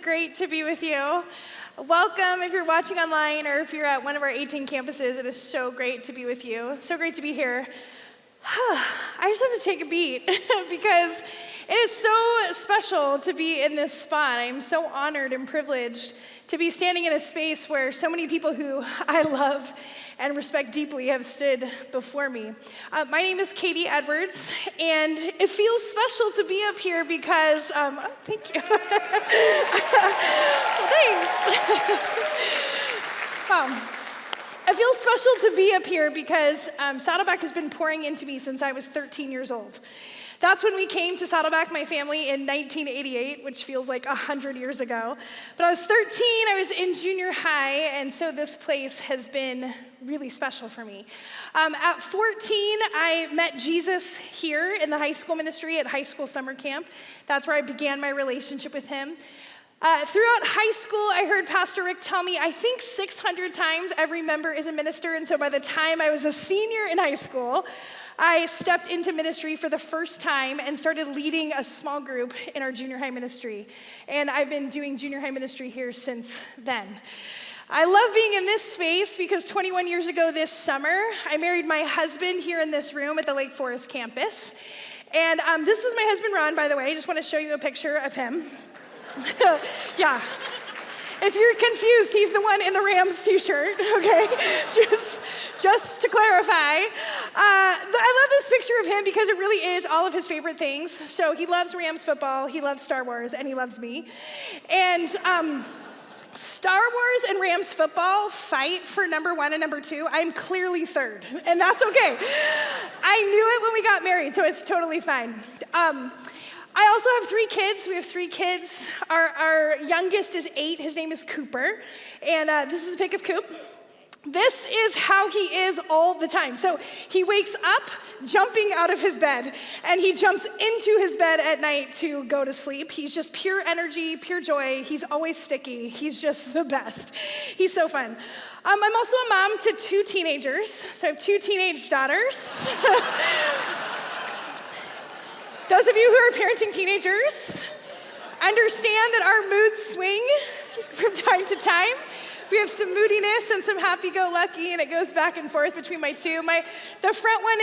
great to be with you. Welcome if you're watching online or if you're at one of our 18 campuses. It is so great to be with you. So great to be here. I just have to take a beat because it is so special to be in this spot. I'm so honored and privileged to be standing in a space where so many people who I love and respect deeply have stood before me. My name is Katie Edwards, and it feels special to be up here because, thank you. Well, thanks. It feels special to be up here because Saddleback has been pouring into me since I was 13 years old. That's when we came to Saddleback, my family, in 1988, which feels like 100 years ago. But I was 13, I was in junior high, and so this place has been really special for me. At 14, I met Jesus here in the high school ministry at high school summer camp. That's where I began my relationship with him. Throughout high school, I heard Pastor Rick tell me, I think 600 times every member is a minister, and so by the time I was a senior in high school, I stepped into ministry for the first time and started leading a small group in our junior high ministry. And I've been doing junior high ministry here since then. I love being in this space because 21 years ago this summer, I married my husband here in this room at the Lake Forest campus. And this is my husband, Ron, by the way. I just want to show you a picture of him. Yeah. If you're confused, he's the one in the Rams t-shirt, okay? Just to clarify. I love this picture of him because it really is all of his favorite things. So he loves Rams football, he loves Star Wars, and he loves me. And Star Wars and Rams football fight for number 1 and number 2. I'm clearly third, and that's okay. I knew it when we got married, so it's totally fine. I also have 3 kids. We have 3 kids. Our youngest is 8. His name is Cooper. And this is a pic of Coop. This is how he is all the time. So he wakes up jumping out of his bed, and he jumps into his bed at night to go to sleep. He's just pure energy, pure joy. He's always sticky. He's just the best. He's so fun. I'm also a mom to 2 teenagers. So I have 2 teenage daughters. Those of you who are parenting teenagers understand that our moods swing from time to time. We have some moodiness and some happy-go-lucky, and it goes back and forth between my 2. The front one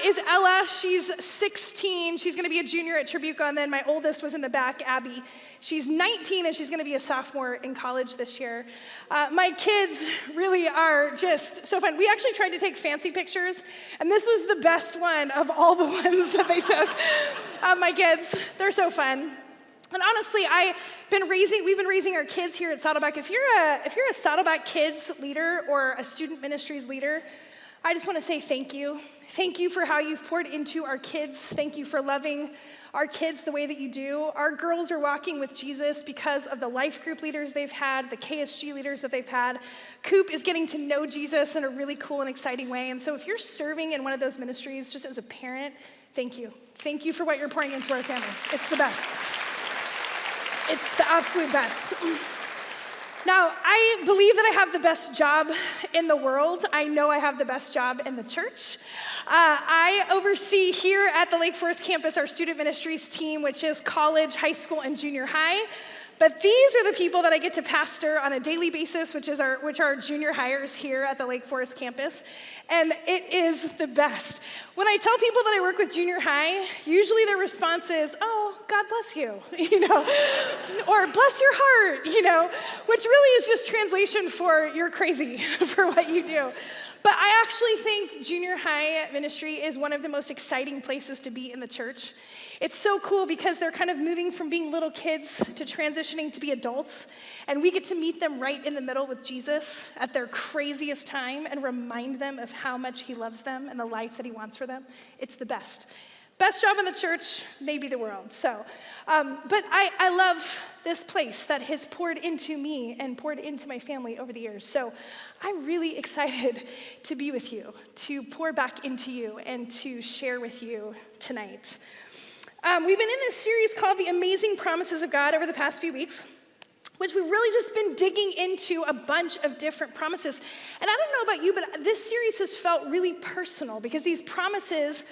is Ella. She's 16. She's going to be a junior at Tribuco, and then my oldest was in the back, Abby. She's 19, and she's going to be a sophomore in college this year. My kids really are just so fun. We actually tried to take fancy pictures, and this was the best one of all the ones that they took of my kids. They're so fun. And honestly, we've been raising our kids here at Saddleback. If you're a Saddleback kids leader or a student ministries leader, I just want to say thank you. Thank you for how you've poured into our kids. Thank you for loving our kids the way that you do. Our girls are walking with Jesus because of the life group leaders they've had, the KSG leaders that they've had. Coop is getting to know Jesus in a really cool and exciting way. And so if you're serving in one of those ministries, just as a parent, thank you. Thank you for what you're pouring into our family. It's the best. It's the absolute best. Now, I believe that I have the best job in the world. I know I have the best job in the church. I oversee here at the Lake Forest campus our student ministries team, which is college, high school, and junior high. But these are the people that I get to pastor on a daily basis, which are our junior hires here at the Lake Forest campus. And it is the best. When I tell people that I work with junior high, usually their response is, oh, God bless you, or bless your heart, which really is just translation for you're crazy for what you do. But I actually think junior high ministry is one of the most exciting places to be in the church. It's so cool because they're kind of moving from being little kids to transitioning to be adults, and we get to meet them right in the middle with Jesus at their craziest time and remind them of how much he loves them and the life that he wants for them. It's the best. Best job in the church, maybe the world. So, but I love this place that has poured into me and poured into my family over the years. So I'm really excited to be with you, to pour back into you, and to share with you tonight. We've been in this series called The Amazing Promises of God over the past few weeks, which we've really just been digging into a bunch of different promises. And I don't know about you, but this series has felt really personal because these promises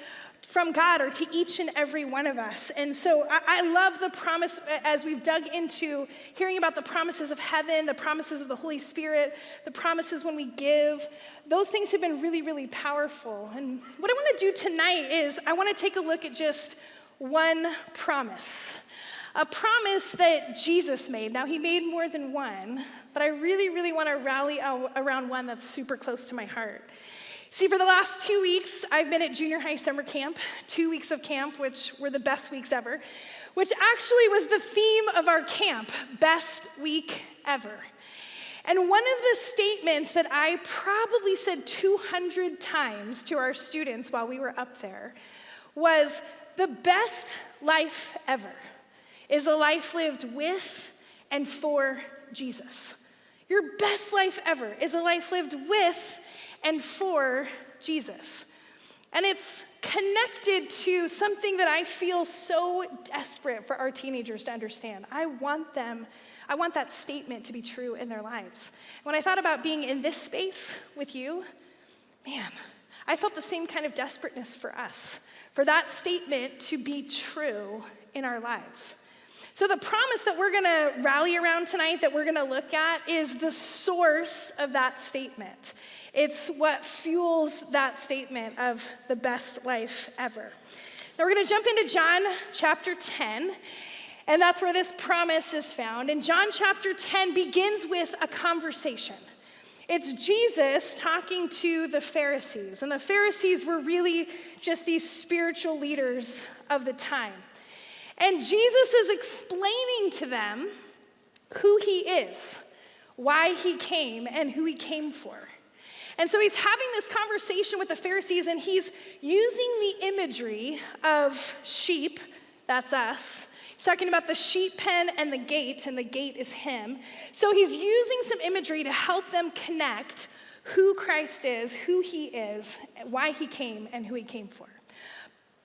from God are to each and every one of us. And so I love the promise as we've dug into hearing about the promises of heaven, the promises of the Holy Spirit, the promises when we give. Those things have been really, really powerful. And what I want to do tonight is I want to take a look at just one promise. A promise that Jesus made. Now, he made more than one, but I really, really want to rally around one that's super close to my heart. See, for the last 2 weeks, I've been at junior high summer camp, 2 weeks of camp, which were the best weeks ever, which actually was the theme of our camp, best week ever. And one of the statements that I probably said 200 times to our students while we were up there was, the best life ever is a life lived with and for Jesus. Your best life ever is a life lived with and for Jesus. And it's connected to something that I feel so desperate for our teenagers to understand. I want that statement to be true in their lives. When I thought about being in this space with you, man, I felt the same kind of desperateness for us, for that statement to be true in our lives. So the promise that we're gonna rally around tonight, that we're gonna look at, is the source of that statement. It's what fuels that statement of the best life ever. Now we're gonna jump into John chapter 10, and that's where this promise is found. And John chapter 10 begins with a conversation. It's Jesus talking to the Pharisees, and the Pharisees were really just these spiritual leaders of the time. And Jesus is explaining to them who he is, why he came, and who he came for. And so he's having this conversation with the Pharisees, and he's using the imagery of sheep, that's us. He's talking about the sheep pen and the gate is him. So he's using some imagery to help them connect who Christ is, who he is, why he came, and who he came for.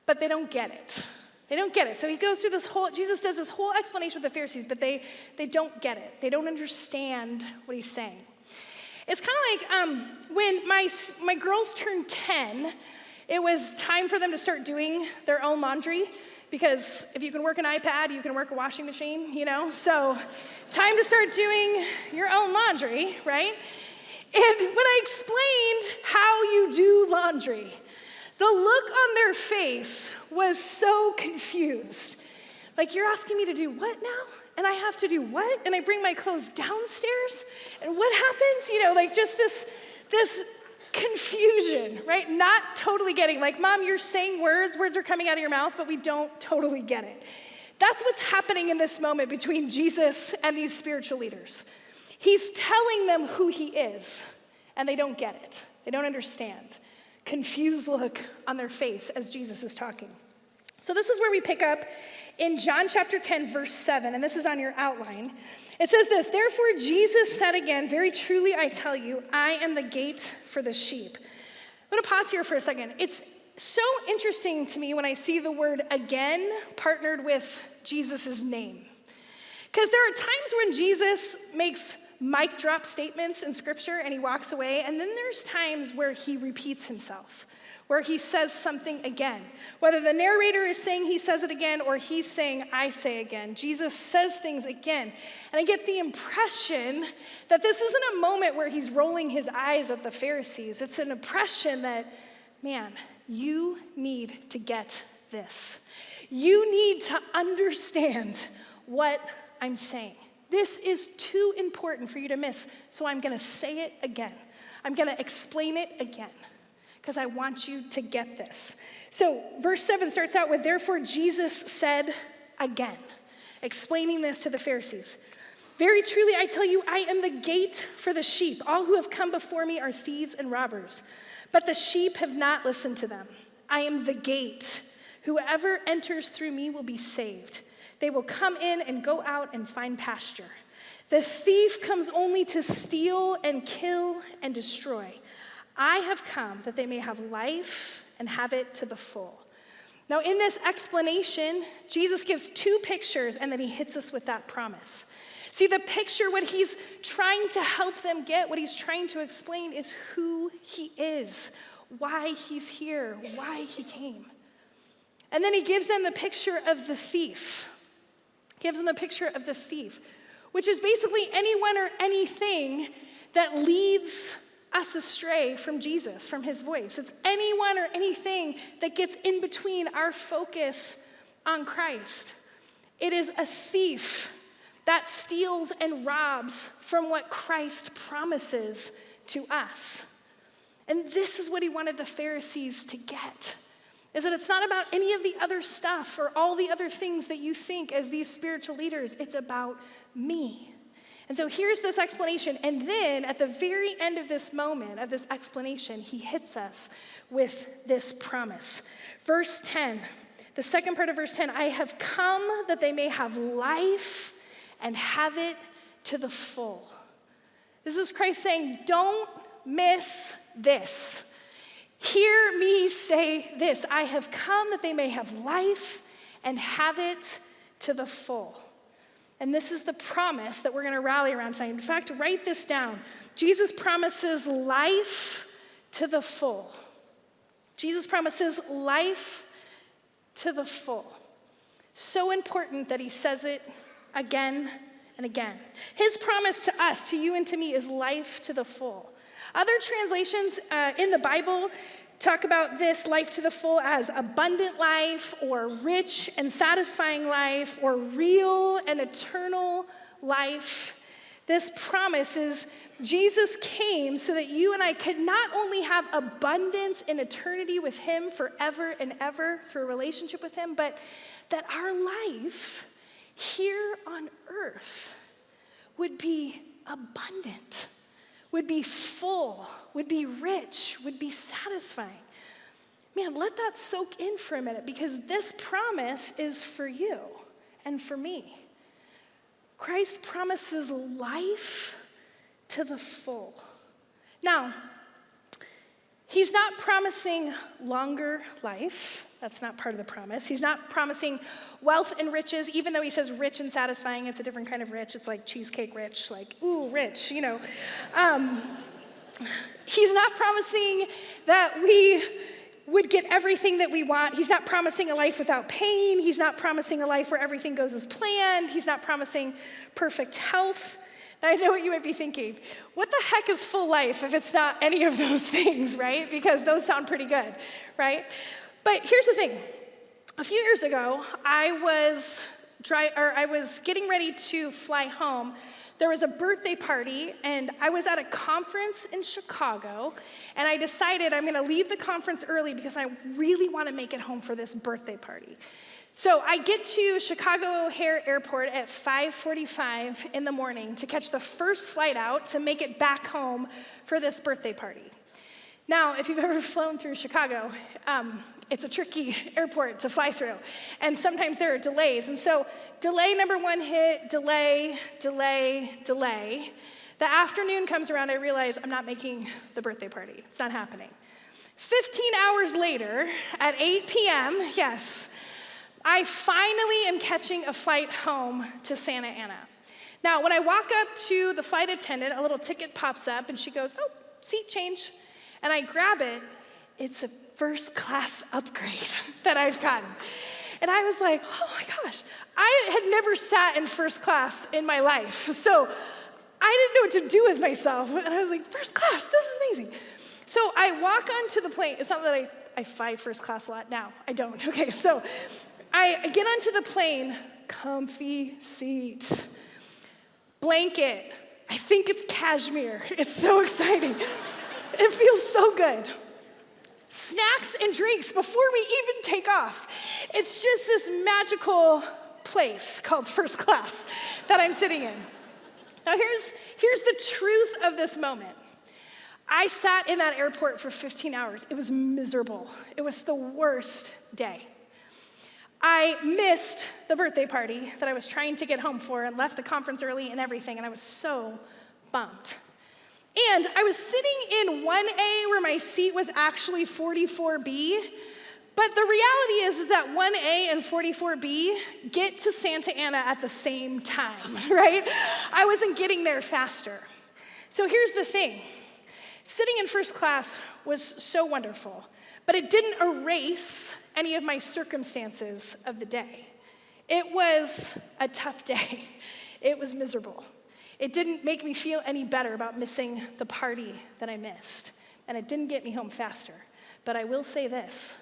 But they don't get it. They don't get it. So he goes through Jesus does this whole explanation with the Pharisees, but they don't get it. They don't understand what he's saying. It's kind of like when my girls turned 10, it was time for them to start doing their own laundry, because if you can work an iPad, you can work a washing machine, you know? So time to start doing your own laundry, right? And when I explained how you do laundry, the look on their face was so confused. Like, you're asking me to do what now? And I have to do what? And I bring my clothes downstairs? And what happens? You know, like just this confusion, right? Not totally getting, like, Mom, you're saying words are coming out of your mouth, but we don't totally get it. That's what's happening in this moment between Jesus and these spiritual leaders. He's telling them who he is, and they don't get it. They don't understand. Confused look on their face as Jesus is talking. So this is where we pick up in John chapter 10, verse 7, and this is on your outline. It says this, therefore Jesus said again, very truly I tell you, I am the gate for the sheep. I'm gonna pause here for a second. It's so interesting to me when I see the word again partnered with Jesus' name. Because there are times when Jesus makes mic drop statements in scripture and he walks away, and then there's times where he repeats himself, where he says something again. Whether the narrator is saying he says it again or he's saying I say again, Jesus says things again. And I get the impression that this isn't a moment where he's rolling his eyes at the Pharisees. It's an impression that, man, you need to get this. You need to understand what I'm saying. This is too important for you to miss, so I'm gonna say it again. I'm gonna explain it again, because I want you to get this. So verse 7 starts out with, therefore Jesus said again, explaining this to the Pharisees. Very truly I tell you, I am the gate for the sheep. All who have come before me are thieves and robbers, but the sheep have not listened to them. I am the gate. Whoever enters through me will be saved. They will come in and go out and find pasture. The thief comes only to steal and kill and destroy. I have come that they may have life and have it to the full. Now, in this explanation, Jesus gives two pictures and then he hits us with that promise. See, the picture, what he's trying to help them get, what he's trying to explain is who he is, why he's here, why he came. And then he gives them the picture of the thief. Gives them the picture of the thief, which is basically anyone or anything that leads us astray from Jesus, from his voice. It's anyone or anything that gets in between our focus on Christ. It is a thief that steals and robs from what Christ promises to us. And this is what he wanted the Pharisees to get, is that it's not about any of the other stuff or all the other things that you think as these spiritual leaders. It's about me. And so here's this explanation. And then at the very end of this moment, of this explanation, he hits us with this promise. Verse 10, the second part of verse 10, I have come that they may have life and have it to the full. This is Christ saying, don't miss this. Hear me say this. I have come that they may have life and have it to the full. And this is the promise that we're going to rally around tonight. In fact, write this down. Jesus promises life to the full. Jesus promises life to the full. So important that he says it again and again. His promise to us, to you and to me, is life to the full. Other translations in the Bible talk about this life to the full as abundant life, or rich and satisfying life, or real and eternal life. This promise is Jesus came so that you and I could not only have abundance in eternity with him forever and ever through a relationship with him, but that our life here on earth would be abundant, would be full, would be rich, would be satisfying. Man, let that soak in for a minute, because this promise is for you and for me. Christ promises life to the full. Now, he's not promising longer life. That's not part of the promise. He's not promising wealth and riches, even though he says rich and satisfying. It's a different kind of rich. It's like cheesecake rich, like, ooh, rich, you know. He's not promising that we would get everything that we want. He's not promising a life without pain. He's not promising a life where everything goes as planned. He's not promising perfect health. Now, I know what you might be thinking. What the heck is full life if it's not any of those things, right? Because those sound pretty good, right? But here's the thing. A few years ago, I was getting ready to fly home. There was a birthday party, and I was at a conference in Chicago, and I decided I'm going to leave the conference early because I really want to make it home for this birthday party. So I get to Chicago O'Hare Airport at 5:45 in the morning to catch the first flight out to make it back home for this birthday party. Now, if you've ever flown through Chicago, it's a tricky airport to fly through, and sometimes there are delays. And so delay number one hit, delay. The afternoon comes around, I realize I'm not making the birthday party. It's not happening. 15 hours later, at 8 p.m., yes, I finally am catching a flight home to Santa Ana. Now, when I walk up to the flight attendant, a little ticket pops up, and she goes, oh, seat change. And I grab it. It's a first class upgrade that I've gotten. And I was like, oh my gosh, I had never sat in first class in my life. So I didn't know what to do with myself. And I was like, first class, this is amazing. So I walk onto the plane. It's not that I fly first class a lot now. I don't. Okay, so I get onto the plane, comfy seat, blanket. I think it's cashmere. It's so exciting. It feels so good. Snacks and drinks before we even take off. It's just this magical place called first class that I'm sitting in. Now here's the truth of this moment. I sat in that airport for 15 hours. It was miserable. It was the worst day. I missed the birthday party that I was trying to get home for and left the conference early and everything, and I was so bummed. And I was sitting in 1A where my seat was actually 44B, but the reality is that 1A and 44B get to Santa Ana at the same time, right? I wasn't getting there faster. So here's the thing. Sitting in first class was so wonderful, but it didn't erase any of my circumstances of the day. It was a tough day. It was miserable. It didn't make me feel any better about missing the party that I missed, and it didn't get me home faster. But I will say this,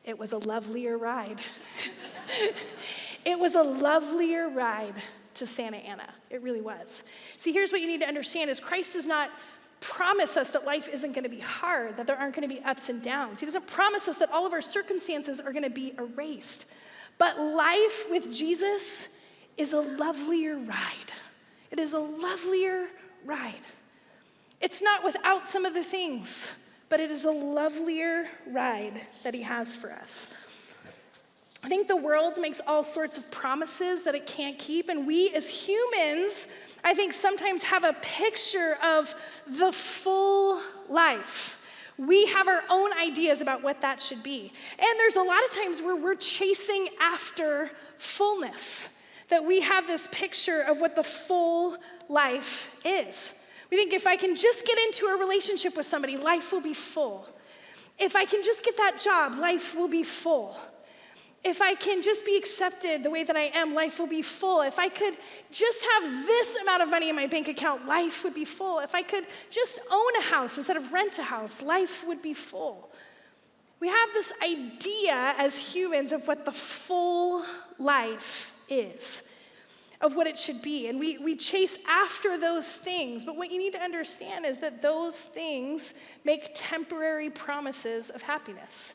it was a lovelier ride. It was a lovelier ride to Santa Ana. It really was. See, here's what you need to understand is Christ does not promise us that life isn't going to be hard, that there aren't going to be ups and downs. He doesn't promise us that all of our circumstances are going to be erased. But life with Jesus is a lovelier ride. It is a lovelier ride. It's not without some of the things, but it is a lovelier ride that he has for us. I think the world makes all sorts of promises that it can't keep, and we as humans, I think, sometimes have a picture of the full life. We have our own ideas about what that should be. And there's a lot of times where we're chasing after fullness, that we have this picture of what the full life is. We think if I can just get into a relationship with somebody, life will be full. If I can just get that job, life will be full. If I can just be accepted the way that I am, life will be full. If I could just have this amount of money in my bank account, life would be full. If I could just own a house instead of rent a house, life would be full. We have this idea as humans of what the full life is, of what it should be. And we chase after those things. But what you need to understand is that those things make temporary promises of happiness.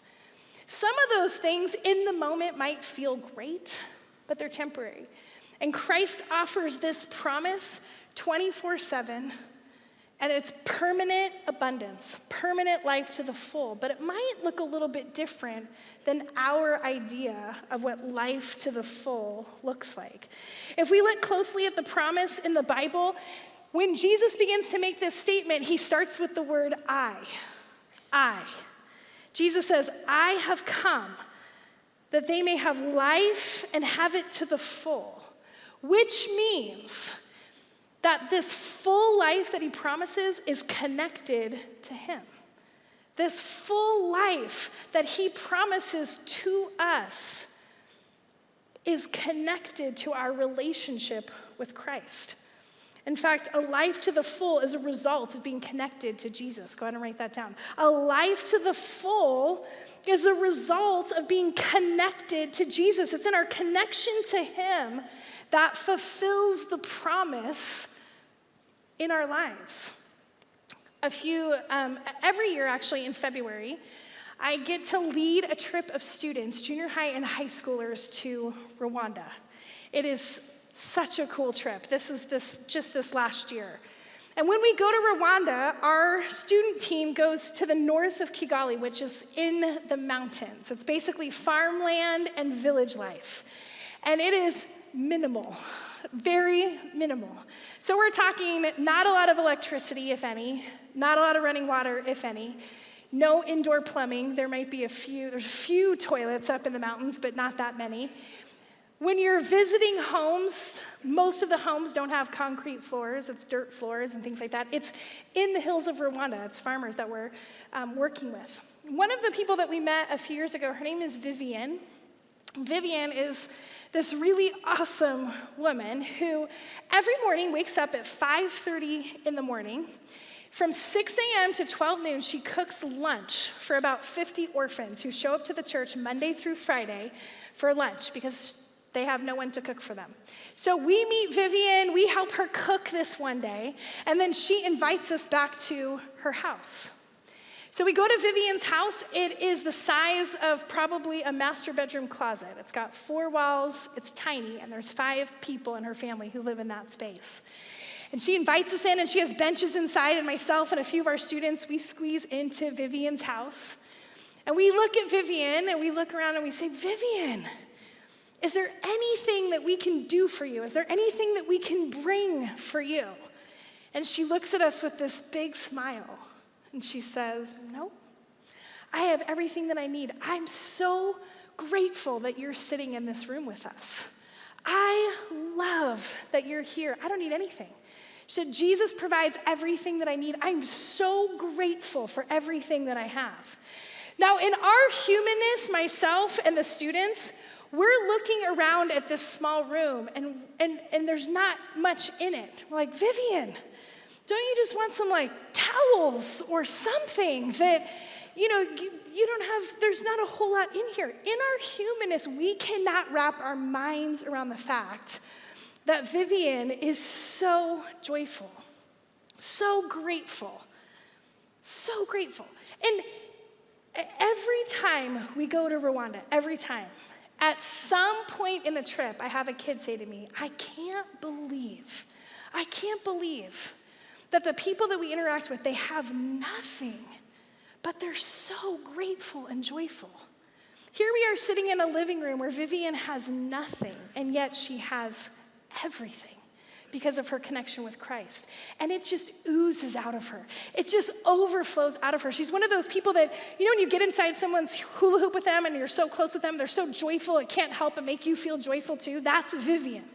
Some of those things in the moment might feel great, but they're temporary. And Christ offers this promise 24/7, and it's permanent abundance, permanent life to the full. But it might look a little bit different than our idea of what life to the full looks like. If we look closely at the promise in the Bible, when Jesus begins to make this statement, he starts with the word I. Jesus says, I have come that they may have life and have it to the full, which means that this full life that he promises is connected to him. This full life that he promises to us is connected to our relationship with Christ. In fact, a life to the full is a result of being connected to Jesus. Go ahead and write that down. A life to the full is a result of being connected to Jesus. It's in our connection to him that fulfills the promise in our lives. Every year, actually, in February, I get to lead a trip of students, junior high and high schoolers, to Rwanda. It is such a cool trip. This is just this last year. And when we go to Rwanda, our student team goes to the north of Kigali, which is in the mountains. It's basically farmland and village life. And it is minimal, very minimal. So we're talking not a lot of electricity, if any, not a lot of running water, if any, no indoor plumbing. There's a few toilets up in the mountains, but not that many. When you're visiting homes, most of the homes don't have concrete floors. It's dirt floors and things like that. It's in the hills of Rwanda. It's farmers that we're working with. One of the people that we met a few years ago, her name is Vivian. Vivian is this really awesome woman who every morning wakes up at 5:30 in the morning. From 6 a.m. to 12 noon, she cooks lunch for about 50 orphans who show up to the church Monday through Friday for lunch because they have no one to cook for them. So we meet Vivian, we help her cook this one day, and then she invites us back to her house. So we go to Vivian's house. It is the size of probably a master bedroom closet. It's got 4 walls, it's tiny, and there's 5 people in her family who live in that space. And she invites us in, and she has benches inside, and myself and a few of our students, we squeeze into Vivian's house. And we look at Vivian, and we look around, and we say, Vivian, is there anything that we can do for you? Is there anything that we can bring for you? And she looks at us with this big smile, and she says, no, I have everything that I need. I'm so grateful that you're sitting in this room with us. I love that you're here. I don't need anything. She said, Jesus provides everything that I need. I'm so grateful for everything that I have. Now, in our humanness, myself and the students, we're looking around at this small room, and there's not much in it. We're like, Vivian, don't you just want some like towels or something that, you don't have, there's not a whole lot in here. In our humanness, we cannot wrap our minds around the fact that Vivian is so joyful, so grateful, so grateful. And every time we go to Rwanda, every time, at some point in the trip, I have a kid say to me, I can't believe that the people that we interact with, they have nothing, but they're so grateful and joyful. Here we are sitting in a living room where Vivian has nothing, and yet she has everything because of her connection with Christ. And it just oozes out of her. It just overflows out of her. She's one of those people that, when you get inside someone's hula hoop with them and you're so close with them, they're so joyful, it can't help but make you feel joyful too. That's Vivian,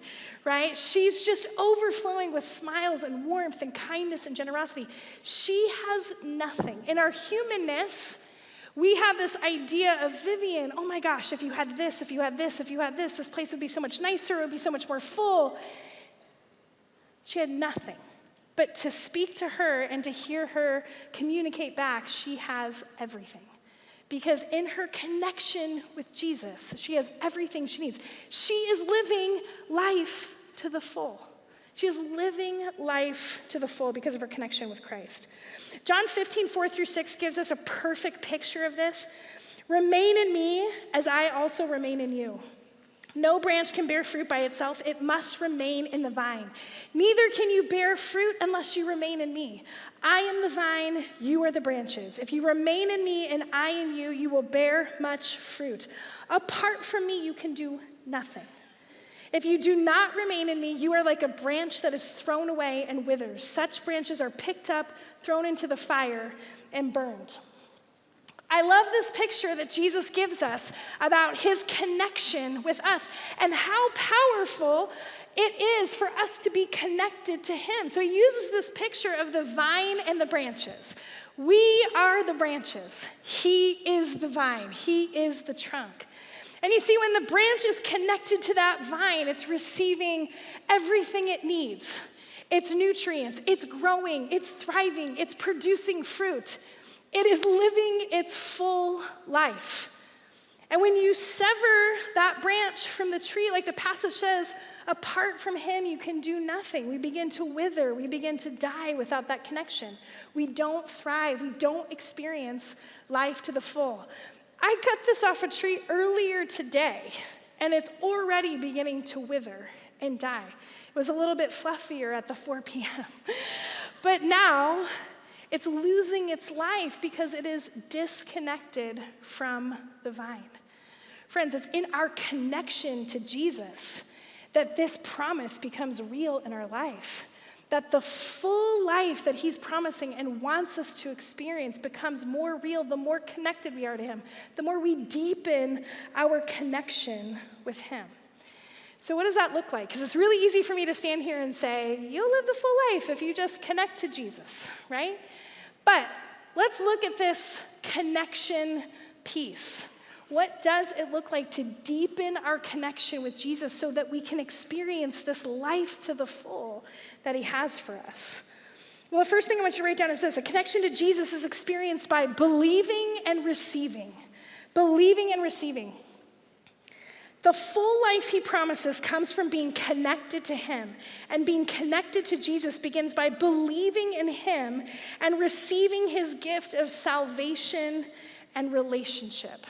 right? She's just overflowing with smiles and warmth and kindness and generosity. She has nothing. In our humanness, we have this idea of Vivian, oh my gosh, if you had this, if you had this, if you had this place would be so much nicer, it would be so much more full. She had nothing. But to speak to her and to hear her communicate back, she has everything. Because in her connection with Jesus, she has everything she needs. She is living life to the full. She is living life to the full because of her connection with Christ. John 15:4-6 gives us a perfect picture of this. Remain in me as I also remain in you. No branch can bear fruit by itself. It must remain in the vine. Neither can you bear fruit unless you remain in me. I am the vine, you are the branches. If you remain in me and I in you, you will bear much fruit. Apart from me, you can do nothing. If you do not remain in me, you are like a branch that is thrown away and withers. Such branches are picked up, thrown into the fire, and burned. I love this picture that Jesus gives us about his connection with us and how powerful it is for us to be connected to him. So he uses this picture of the vine and the branches. We are the branches. He is the vine. He is the trunk. And you see, when the branch is connected to that vine, it's receiving everything it needs. Its nutrients, it's growing, it's thriving, it's producing fruit. It is living its full life. And when you sever that branch from the tree, like the passage says, apart from him, you can do nothing. We begin to wither. We begin to die without that connection. We don't thrive. We don't experience life to the full. I cut this off a tree earlier today, and it's already beginning to wither and die. It was a little bit fluffier at the 4 p.m. But now, it's losing its life because it is disconnected from the vine. Friends, it's in our connection to Jesus that this promise becomes real in our life. That the full life that he's promising and wants us to experience becomes more real the more connected we are to him, the more we deepen our connection with him. So what does that look like? Because it's really easy for me to stand here and say, you'll live the full life if you just connect to Jesus, right? But let's look at this connection piece. What does it look like to deepen our connection with Jesus so that we can experience this life to the full that he has for us? Well, the first thing I want you to write down is this: a connection to Jesus is experienced by believing and receiving. Believing and receiving. The full life he promises comes from being connected to him, and being connected to Jesus begins by believing in him and receiving his gift of salvation and relationship.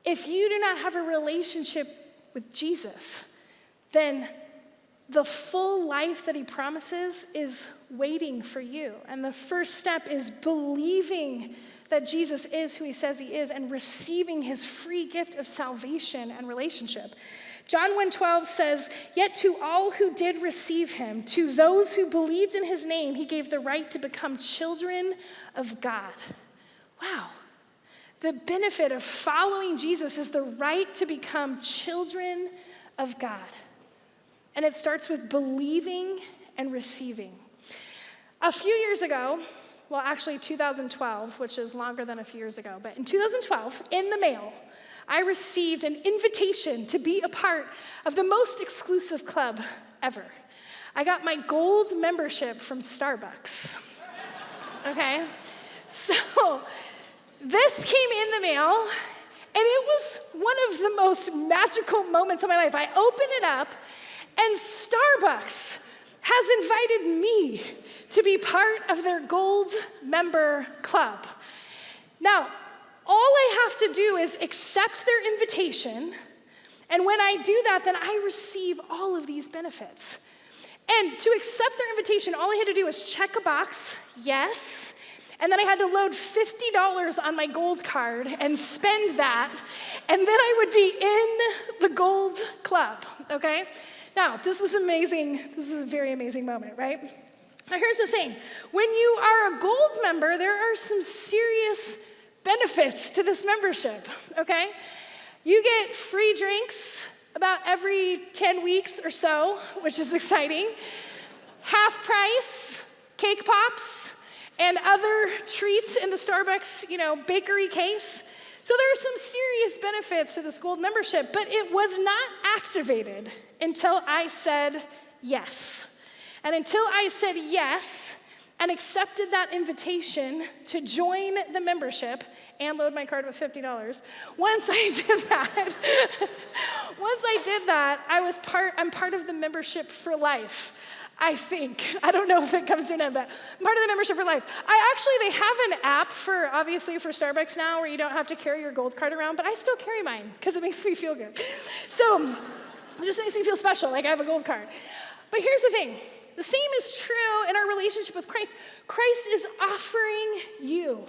If you do not have a relationship with Jesus, then the full life that he promises is waiting for you. And the first step is believing that Jesus is who he says he is and receiving his free gift of salvation and relationship. John 1:12 says, "Yet to all who did receive him, to those who believed in his name, he gave the right to become children of God." Wow. The benefit of following Jesus is the right to become children of God. And it starts with believing and receiving. A few years ago, well, actually 2012, which is longer than a few years ago, but in 2012, in the mail, I received an invitation to be a part of the most exclusive club ever. I got my gold membership from Starbucks, okay? So this came in the mail, and it was one of the most magical moments of my life. I opened it up, and Starbucks has invited me to be part of their gold member club. Now, all I have to do is accept their invitation, and when I do that, then I receive all of these benefits. And to accept their invitation, all I had to do was check a box, yes, and then I had to load $50 on my gold card and spend that, and then I would be in the gold club, okay? Now, this was amazing. This was a very amazing moment, right? Now, here's the thing. When you are a gold member, there are some serious benefits to this membership, okay? You get free drinks about every 10 weeks or so, which is exciting. Half price, cake pops, and other treats in the Starbucks, bakery case. So there are some serious benefits to this gold membership, but it was not activated until I said yes. And until I said yes and accepted that invitation to join the membership and load my card with $50, once I did that, I'm part of the membership for life. I think. I don't know if it comes to an end, but I'm part of the membership for life. They have an app obviously for Starbucks now where you don't have to carry your gold card around, but I still carry mine because it makes me feel good. So it just makes me feel special, like I have a gold card. But here's the thing. The same is true in our relationship with Christ. Christ is offering you.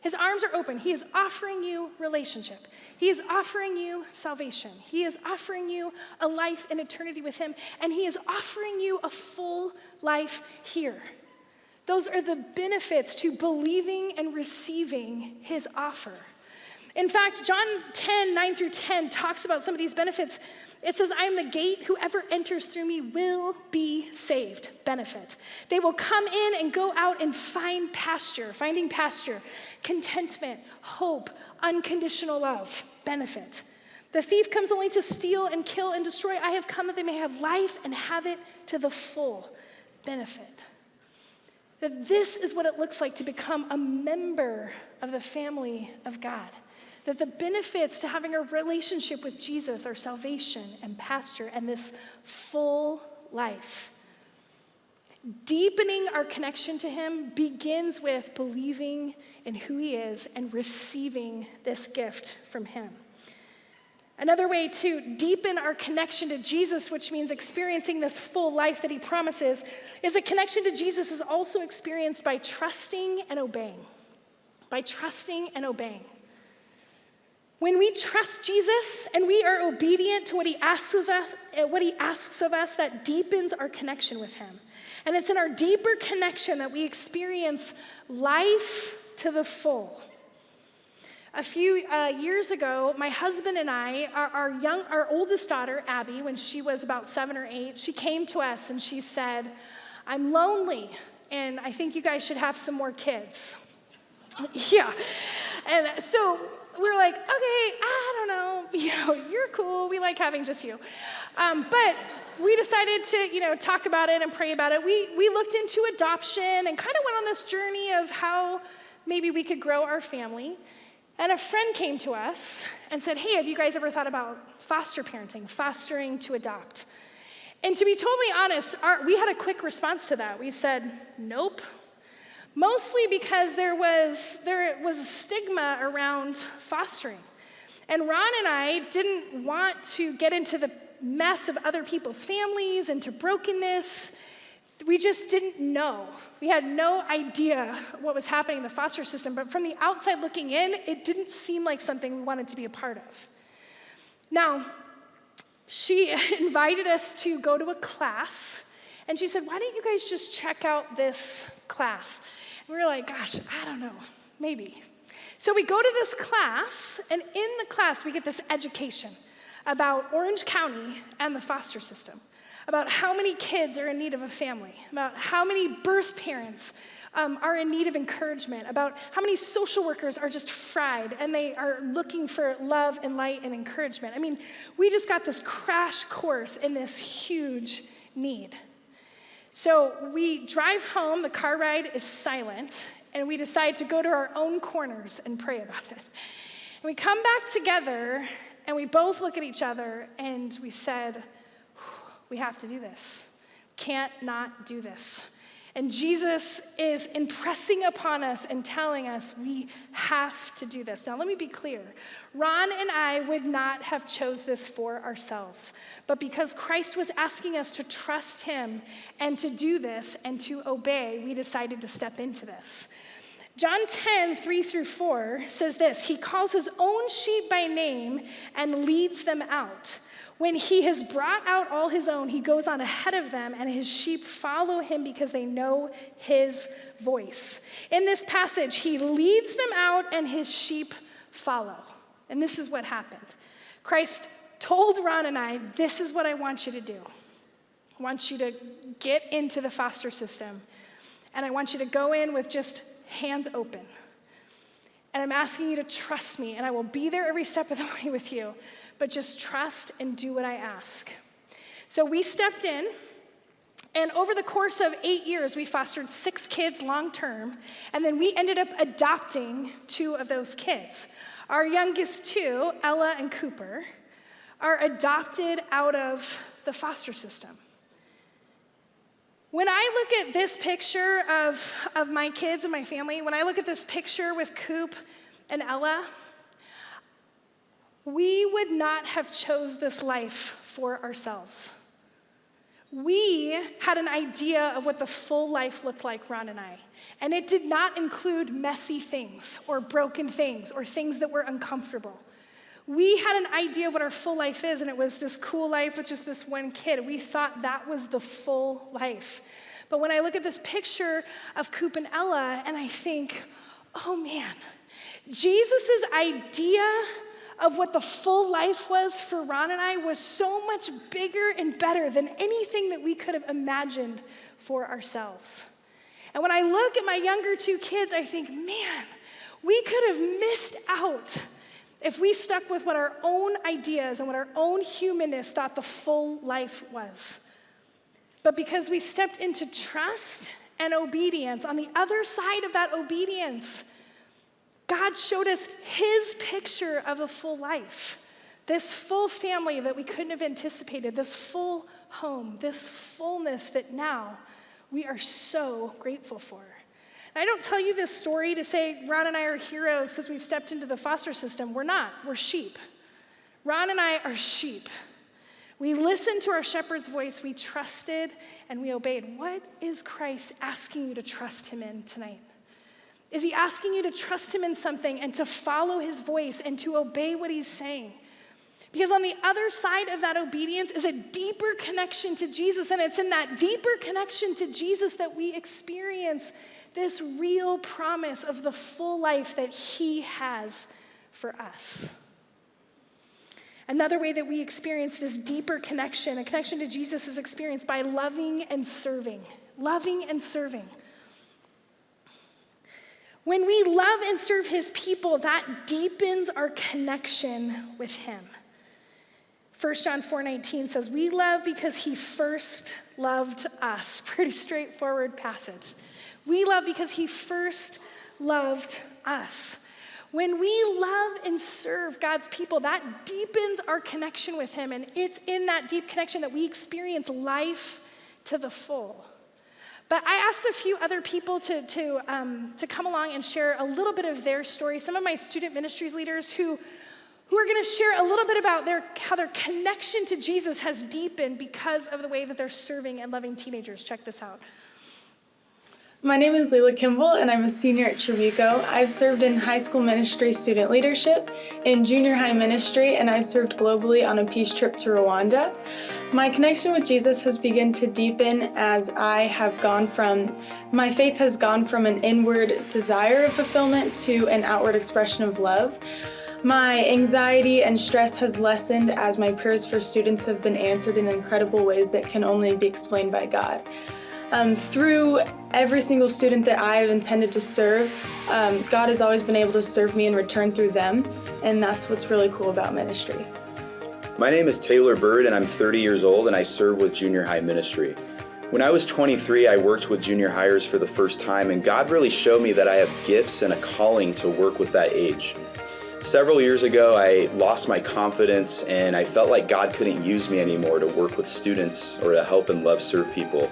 His arms are open. He is offering you relationship. He is offering you salvation. He is offering you a life in eternity with him, and he is offering you a full life here. Those are the benefits to believing and receiving his offer. In fact, John 10:9-10 talks about some of these benefits. It says, I am the gate. Whoever enters through me will be saved. Benefit. They will come in and go out and find pasture, finding pasture, contentment, hope, unconditional love. Benefit. The thief comes only to steal and kill and destroy. I have come that they may have life and have it to the full. Benefit. That this is what it looks like to become a member of the family of God. That the benefits to having a relationship with Jesus are salvation and pasture and this full life. Deepening our connection to him begins with believing in who he is and receiving this gift from him. Another way to deepen our connection to Jesus, which means experiencing this full life that he promises, is a connection to Jesus is also experienced by trusting and obeying. By trusting and obeying. When we trust Jesus and we are obedient to what he asks of us, that deepens our connection with him. And it's in our deeper connection that we experience life to the full. A few years ago, my husband and I, our oldest daughter, Abby, when she was about 7 or 8, she came to us and she said, I'm lonely, and I think you guys should have some more kids. Yeah. And so we were like, okay, I don't know, you're cool. We like having just you. But we decided to, talk about it and pray about it. We looked into adoption and kind of went on this journey of how maybe we could grow our family. And a friend came to us and said, hey, have you guys ever thought about foster parenting, fostering to adopt? And to be totally honest, we had a quick response to that. We said, nope. Mostly because there was a stigma around fostering. And Ron and I didn't want to get into the mess of other people's families, into brokenness. We just didn't know. We had no idea what was happening in the foster system, but from the outside looking in, it didn't seem like something we wanted to be a part of. Now, she invited us to go to a class, and she said, why don't you guys just check out this class? And we were like, gosh, I don't know, maybe. So we go to this class, and in the class, we get this education about Orange County and the foster system, about how many kids are in need of a family, about how many birth parents are in need of encouragement, about how many social workers are just fried and they are looking for love and light and encouragement. I mean, we just got this crash course in this huge need. So we drive home, the car ride is silent, and we decide to go to our own corners and pray about it. And we come back together, and we both look at each other, and we said, we have to do this. Can't not do this. And Jesus is impressing upon us and telling us we have to do this. Now, let me be clear. Ron and I would not have chose this for ourselves. But because Christ was asking us to trust him and to do this and to obey, we decided to step into this. John 10, 3-4 says this, he calls his own sheep by name and leads them out. When he has brought out all his own, he goes on ahead of them, and his sheep follow him because they know his voice. In this passage, he leads them out, and his sheep follow. And this is what happened. Christ told Ron and I, this is what I want you to do. I want you to get into the foster system, and I want you to go in with just hands open. And I'm asking you to trust me, and I will be there every step of the way with you. But just trust and do what I ask. So we stepped in, and over the course of 8 years, we fostered 6 kids long-term, and then we ended up adopting 2 of those kids. Our youngest 2, Ella and Cooper, are adopted out of the foster system. When I look at this picture of my kids and my family, when I look at this picture with Coop and Ella, we would not have chose this life for ourselves. We had an idea of what the full life looked like, Ron and I, and it did not include messy things or broken things or things that were uncomfortable. We had an idea of what our full life is, and it was this cool life with just this one kid. We thought that was the full life. But when I look at this picture of Coop and Ella, and I think, oh man, Jesus' idea of what the full life was for Ron and I was so much bigger and better than anything that we could have imagined for ourselves. And when I look at my younger 2 kids, I think, man, we could have missed out if we stuck with what our own ideas and what our own humanness thought the full life was. But because we stepped into trust and obedience, on the other side of that obedience, God showed us his picture of a full life, this full family that we couldn't have anticipated, this full home, this fullness that now we are so grateful for. And I don't tell you this story to say Ron and I are heroes because we've stepped into the foster system. We're not. We're sheep. Ron and I are sheep. We listened to our shepherd's voice, we trusted, and we obeyed. What is Christ asking you to trust him in tonight? Is he asking you to trust him in something and to follow his voice and to obey what he's saying? Because on the other side of that obedience is a deeper connection to Jesus, and it's in that deeper connection to Jesus that we experience this real promise of the full life that he has for us. Another way that we experience this deeper connection, a connection to Jesus, is experienced by loving and serving. Loving and serving. When we love and serve his people, that deepens our connection with him. 1 John 4:19 says, we love because he first loved us. Pretty straightforward passage. We love because he first loved us. When we love and serve God's people, that deepens our connection with him, and it's in that deep connection that we experience life to the full. But I asked a few other people to come along and share a little bit of their story. Some of my student ministries leaders who are going to share a little bit about how their connection to Jesus has deepened because of the way that they're serving and loving teenagers. Check this out. My name is Layla Kimball, and I'm a senior at Trevico. I've served in high school ministry student leadership, in junior high ministry, and I've served globally on a peace trip to Rwanda. My connection with Jesus has begun to deepen as my faith has gone from an inward desire of fulfillment to an outward expression of love. My anxiety and stress has lessened as my prayers for students have been answered in incredible ways that can only be explained by God. Through every single student that I have intended to serve, God has always been able to serve me in return through them, and that's what's really cool about ministry. My name is Taylor Bird, and I'm 30 years old, and I serve with junior high ministry. When I was 23, I worked with junior hires for the first time, and God really showed me that I have gifts and a calling to work with that age. Several years ago, I lost my confidence, and I felt like God couldn't use me anymore to work with students or to help and love serve people.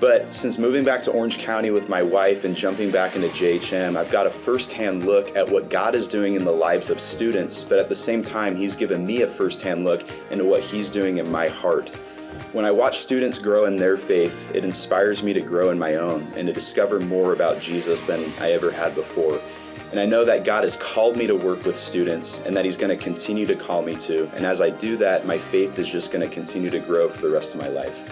But since moving back to Orange County with my wife and jumping back into JHM, I've got a first-hand look at what God is doing in the lives of students, but at the same time, He's given me a first-hand look into what He's doing in my heart. When I watch students grow in their faith, it inspires me to grow in my own and to discover more about Jesus than I ever had before. And I know that God has called me to work with students and that He's going to continue to call me to. And as I do that, my faith is just going to continue to grow for the rest of my life.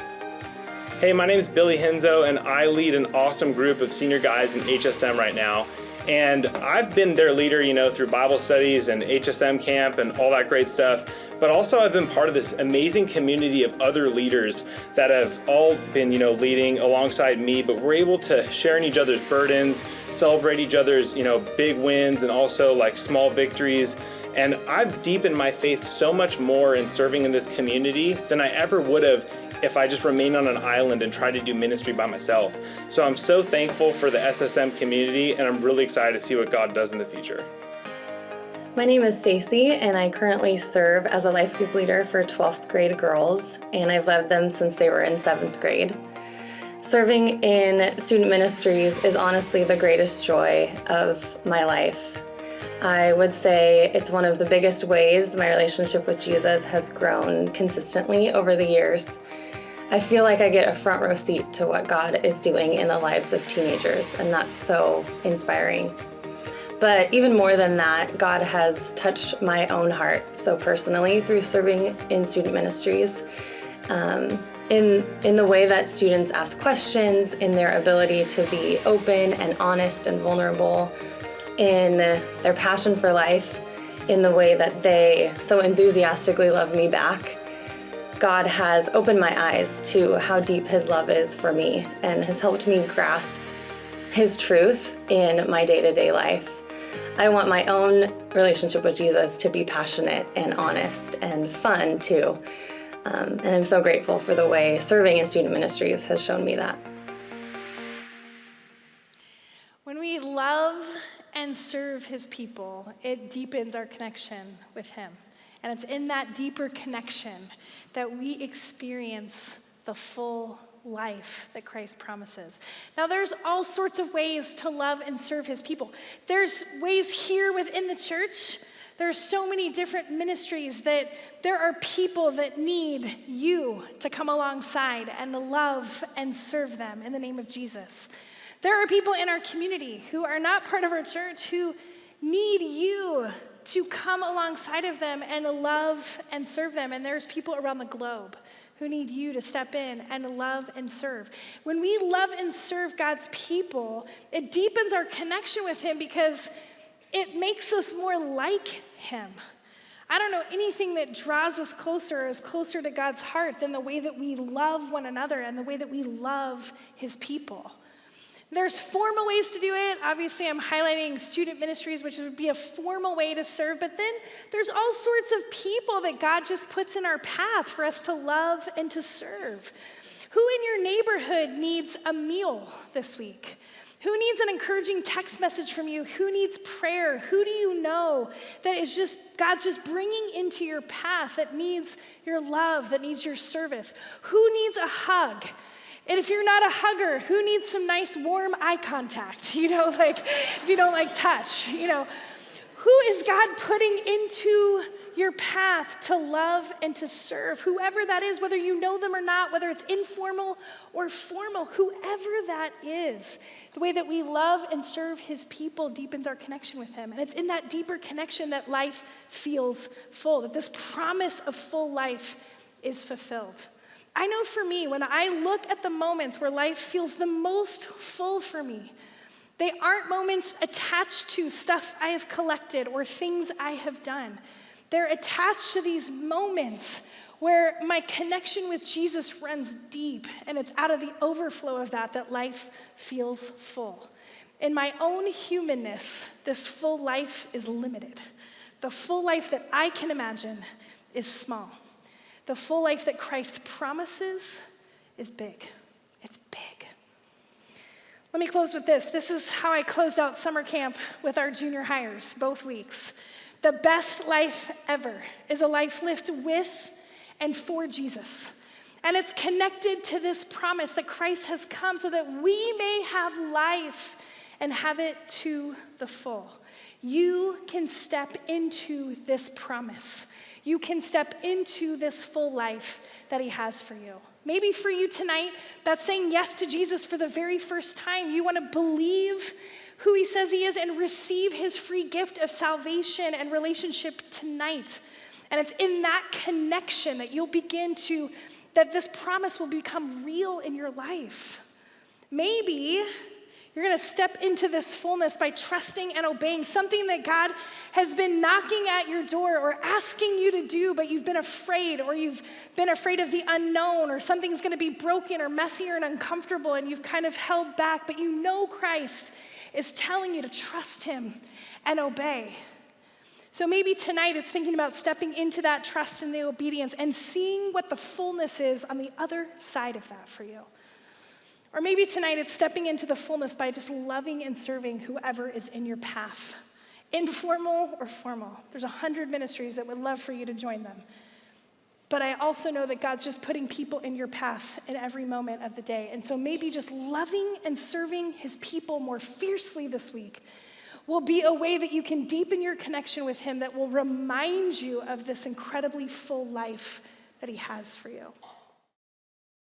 Hey, my name is Billy Henzo, and I lead an awesome group of senior guys in HSM right now. And I've been their leader, through Bible studies and HSM camp and all that great stuff. But also I've been part of this amazing community of other leaders that have all been, leading alongside me, but we're able to share in each other's burdens, celebrate each other's, big wins and also like small victories. And I've deepened my faith so much more in serving in this community than I ever would have if I just remained on an island and tried to do ministry by myself. So I'm so thankful for the SSM community, and I'm really excited to see what God does in the future. My name is Stacy, and I currently serve as a life group leader for 12th grade girls, and I've led them since they were in 7th grade. Serving in student ministries is honestly the greatest joy of my life. I would say it's one of the biggest ways my relationship with Jesus has grown consistently over the years. I feel like I get a front row seat to what God is doing in the lives of teenagers, and that's so inspiring. But even more than that, God has touched my own heart so personally through serving in student ministries, in the way that students ask questions, in their ability to be open and honest and vulnerable, in their passion for life, in the way that they so enthusiastically love me back. God has opened my eyes to how deep His love is for me and has helped me grasp His truth in my day-to-day life. I want my own relationship with Jesus to be passionate and honest and fun too. And I'm so grateful for the way serving in student ministries has shown me that. When we love and serve His people, it deepens our connection with Him. And it's in that deeper connection that we experience the full life that Christ promises. Now, there's all sorts of ways to love and serve His people. There's ways here within the church. There's so many different ministries that there are people that need you to come alongside and love and serve them in the name of Jesus. There are people in our community who are not part of our church who need you to come alongside of them and love and serve them. And there's people around the globe who need you to step in and love and serve. When we love and serve God's people, it deepens our connection with Him because it makes us more like Him. I don't know anything that draws us closer or is closer to God's heart than the way that we love one another and the way that we love His people. There's formal ways to do it. Obviously, I'm highlighting student ministries, which would be a formal way to serve. But then there's all sorts of people that God just puts in our path for us to love and to serve. Who in your neighborhood needs a meal this week? Who needs an encouraging text message from you? Who needs prayer? Who do you know that is just God's just bringing into your path that needs your love, that needs your service? Who needs a hug? And if you're not a hugger, who needs some nice warm eye contact? If you don't like touch, who is God putting into your path to love and to serve? Whoever that is, whether you know them or not, whether it's informal or formal, whoever that is, the way that we love and serve His people deepens our connection with Him. And it's in that deeper connection that life feels full, that this promise of full life is fulfilled. I know for me, when I look at the moments where life feels the most full for me, They aren't moments attached to stuff I have collected or things I have done. They're attached to these moments where my connection with Jesus runs deep, and it's out of the overflow of that life feels full. In my own humanness, this full life is limited. The full life that I can imagine is small. The full life that Christ promises is big. It's big. Let me close with this. This is how I closed out summer camp with our junior hires both weeks. The best life ever is a life lived with and for Jesus. And it's connected to this promise that Christ has come so that we may have life and have it to the full. You can step into this promise. You can step into this full life that he has for you. Maybe for you tonight, that's saying yes to Jesus for the very first time. You want to believe who he says he is and receive his free gift of salvation and relationship tonight. And it's in that connection that you'll begin to, that this promise will become real in your life. Maybe you're going to step into this fullness by trusting and obeying something that God has been knocking at your door or asking you to do, but you've been afraid, or you've been afraid of the unknown, or something's going to be broken or messier and uncomfortable, and you've kind of held back, but you know Christ is telling you to trust him and obey. So maybe tonight it's thinking about stepping into that trust and the obedience and seeing what the fullness is on the other side of that for you. Or maybe tonight it's stepping into the fullness by just loving and serving whoever is in your path, informal or formal. There's 100 ministries that would love for you to join them. But I also know that God's just putting people in your path in every moment of the day. And so maybe just loving and serving his people more fiercely this week will be a way that you can deepen your connection with him that will remind you of this incredibly full life that he has for you.